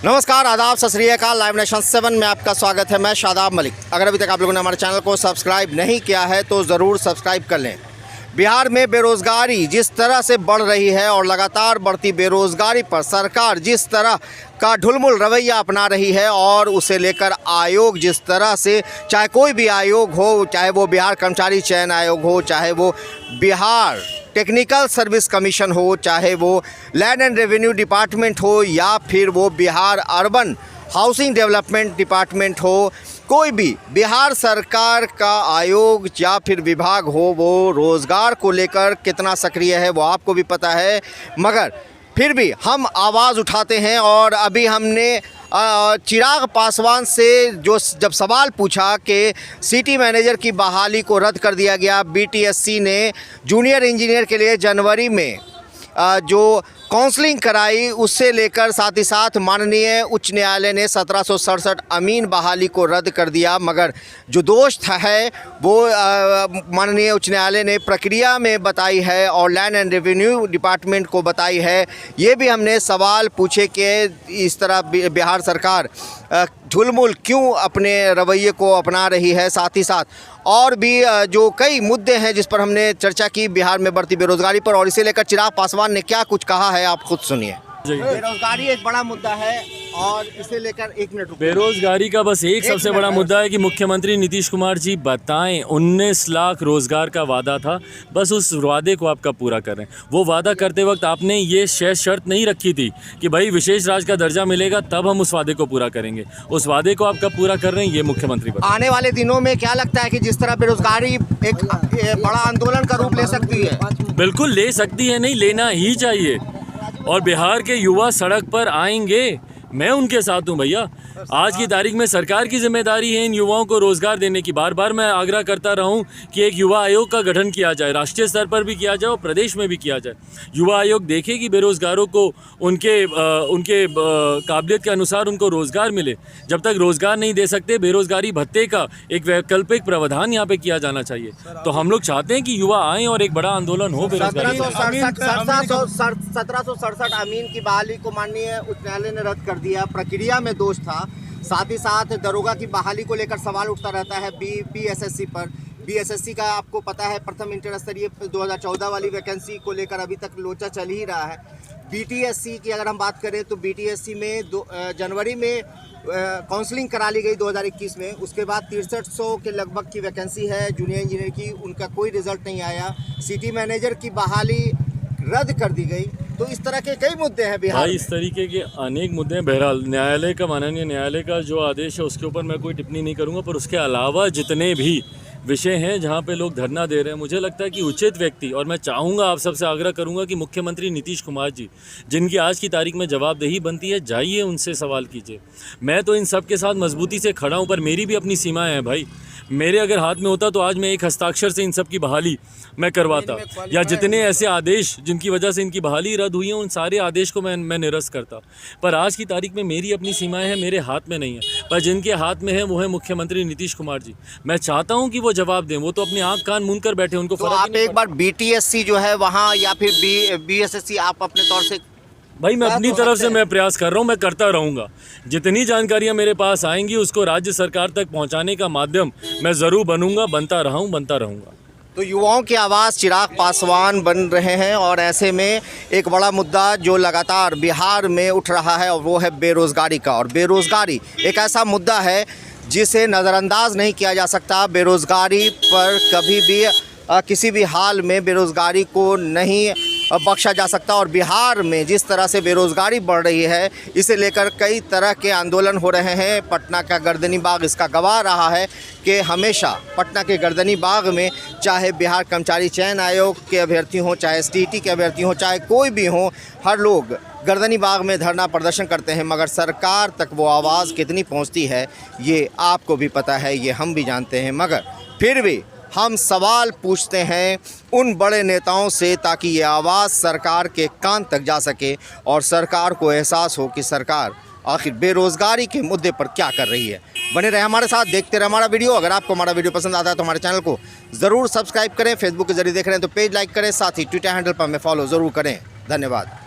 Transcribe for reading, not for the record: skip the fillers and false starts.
नमस्कार, आदाब, सत श्री अकाल। लाइव नेशन 7 में आपका स्वागत है। मैं शादाब मलिक। अगर अभी तक आप लोगों ने हमारे चैनल को सब्सक्राइब नहीं किया है तो ज़रूर सब्सक्राइब कर लें। बिहार में बेरोज़गारी जिस तरह से बढ़ रही है और लगातार बढ़ती बेरोज़गारी पर सरकार जिस तरह का ढुलमुल रवैया अपना रही है और उसे लेकर आयोग जिस तरह से, चाहे कोई भी आयोग हो, चाहे वो बिहार कर्मचारी चयन आयोग हो, चाहे वो बिहार टेक्निकल सर्विस कमीशन हो, चाहे वो लैंड एंड रेवेन्यू डिपार्टमेंट हो या फिर वो Bihar urban housing development department हो, कोई भी बिहार सरकार का आयोग या फिर विभाग हो, वो रोज़गार को लेकर कितना सक्रिय है वो आपको भी पता है। मगर फिर भी हम आवाज़ उठाते हैं और अभी हमने चिराग पासवान से जब सवाल पूछा कि सिटी मैनेजर की बहाली को रद्द कर दिया गया, बीटीएससी ने जूनियर इंजीनियर के लिए जनवरी में जो काउंसलिंग कराई, उससे लेकर साथ ही साथ माननीय उच्च न्यायालय ने 1767 अमीन बहाली को रद्द कर दिया। मगर जो दोष है वो माननीय उच्च न्यायालय ने प्रक्रिया में बताई है और लैंड एंड रेवेन्यू डिपार्टमेंट को बताई है। ये भी हमने सवाल पूछे कि इस तरह बिहार सरकार ढुलमुल क्यों अपने रवैये को अपना रही है। साथ ही साथ और भी जो कई मुद्दे हैं जिस पर हमने चर्चा की बिहार में बढ़ती बेरोज़गारी पर, और इसे लेकर चिराग पासवान ने क्या कुछ कहा है आप खुद सुनिए। बेरोज़गारी एक बड़ा मुद्दा है और इसे लेकर 1 मिनट बेरोज़गारी का बस एक सबसे बड़ा मुद्दा है कि मुख्यमंत्री नीतीश कुमार जी बताएं 19 लाख रोज़गार का वादा था, बस उस वादे को आप कब पूरा कर रहे हैं। वो वादा करते वक्त आपने ये शर्त नहीं रखी थी कि भाई विशेष राज्य का दर्जा मिलेगा तब हम उस वादे को पूरा करेंगे। उस वादे को आप कब पूरा कर रहे हैं ये मुख्यमंत्री बताएं। आने वाले दिनों में क्या लगता है कि जिस तरह बेरोज़गारी एक बड़ा आंदोलन का रूप ले सकती है? बिल्कुल ले सकती है, नहीं लेना ही चाहिए। और बिहार के युवा सड़क पर आएंगे, मैं उनके साथ हूँ भैया। आज की तारीख में सरकार की जिम्मेदारी है इन युवाओं को रोज़गार देने की। बार बार मैं आग्रह करता रहा हूँ कि एक युवा आयोग का गठन किया जाए, राष्ट्रीय स्तर पर भी किया जाए और प्रदेश में भी किया जाए। युवा आयोग देखे कि बेरोज़गारों को उनके काबिलियत के अनुसार उनको रोज़गार मिले। जब तक रोज़गार नहीं दे सकते, बेरोज़गारी भत्ते का एक वैकल्पिक प्रावधान यहाँ पे किया जाना चाहिए। तो हम लोग चाहते हैं कि युवा आएँ और एक बड़ा आंदोलन हो बेरोज़गारी। 1767 अमीन की बहाली को माननीय उच्च न्यायालय ने रद्द कर दिया, प्रक्रिया में दोष था। साथ ही साथ दरोगा की बहाली को लेकर सवाल उठता रहता है बीएसएससी पर। बीएसएससी का आपको पता है प्रथम इंटर स्तरीय 2014 वाली वैकेंसी को लेकर अभी तक लोचा चल ही रहा है। बीटीएससी की अगर हम बात करें तो बीटीएससी में जनवरी में काउंसलिंग करा ली गई 2021 में। उसके बाद 6300 के लगभग की वैकेंसी है जूनियर इंजीनियर की, उनका कोई रिजल्ट नहीं आया। सिटी मैनेजर की बहाली रद्द कर दी गई। तो इस तरह के कई मुद्दे हैं बिहार में। इस तरीके के अनेक मुद्दे हैं। बहरहाल न्यायालय का, माननीय न्यायालय का जो आदेश है उसके ऊपर मैं कोई टिप्पणी नहीं करूंगा, पर उसके अलावा जितने भी विषय हैं जहां पे लोग धरना दे रहे हैं, मुझे लगता है कि उचित व्यक्ति, और मैं चाहूँगा आप सबसे आग्रह करूँगा कि मुख्यमंत्री नीतीश कुमार जी, जिनकी आज की तारीख में जवाबदेही बनती है, जाइए उनसे सवाल कीजिए। मैं तो इन सब के साथ मजबूती से खड़ा हूँ, पर मेरी भी अपनी सीमाएँ हैं भाई। मेरे अगर हाथ में होता तो आज मैं एक हस्ताक्षर से इन सब की बहाली मैं करवाता, या जितने ऐसे आदेश जिनकी वजह से इनकी बहाली रद्द हुई है उन सारे आदेश को मैं निरस्त करता। पर आज की तारीख में मेरी अपनी सीमाएं हैं, मेरे हाथ में नहीं है। पर जिनके हाथ में है वो है मुख्यमंत्री नीतीश कुमार जी। मैं चाहता हूं कि वो जवाब दें। वो तो अपनी आंख कान मूंद कर बैठे, उनको तो आप एक बार बीटीएससी जो है वहाँ या फिर बीएसएससी आप अपने तौर से भाई, मैं अपनी तरफ से मैं प्रयास कर रहा हूँ, मैं करता रहूँगा। जितनी जानकारियाँ मेरे पास आएंगी उसको राज्य सरकार तक पहुँचाने का माध्यम मैं ज़रूर बनूंगा, बनता रहूँगा। तो युवाओं की आवाज़ चिराग पासवान बन रहे हैं और ऐसे में एक बड़ा मुद्दा जो लगातार बिहार में उठ रहा है और वो है बेरोज़गारी का। और बेरोज़गारी एक ऐसा मुद्दा है जिसे नज़रअंदाज नहीं किया जा सकता। बेरोज़गारी पर कभी भी किसी भी हाल में बेरोज़गारी को नहीं बख्शा जा सकता। और बिहार में जिस तरह से बेरोज़गारी बढ़ रही है, इसे लेकर कई तरह के आंदोलन हो रहे हैं। पटना का गर्दनी बाग इसका गवाह रहा है कि हमेशा पटना के गर्दनी बाग में चाहे बिहार कर्मचारी चयन आयोग के अभ्यर्थी हों, चाहे एसटीईटी के अभ्यर्थी हों, चाहे कोई भी हों, हर लोग गर्दनी बाग में धरना प्रदर्शन करते हैं। मगर सरकार तक वो आवाज़ कितनी पहुंचती है ये आपको भी पता है, ये हम भी जानते हैं। मगर फिर भी हम सवाल पूछते हैं उन बड़े नेताओं से ताकि ये आवाज़ सरकार के कान तक जा सके और सरकार को एहसास हो कि सरकार आखिर बेरोज़गारी के मुद्दे पर क्या कर रही है। बने रहे हमारे साथ, देखते रहे हमारा वीडियो। अगर आपको हमारा वीडियो पसंद आता है तो हमारे चैनल को ज़रूर सब्सक्राइब करें। फेसबुक के जरिए देख रहे हैं तो पेज लाइक करें, साथ ही ट्विटर हैंडल पर हमें फॉलो ज़रूर करें। धन्यवाद।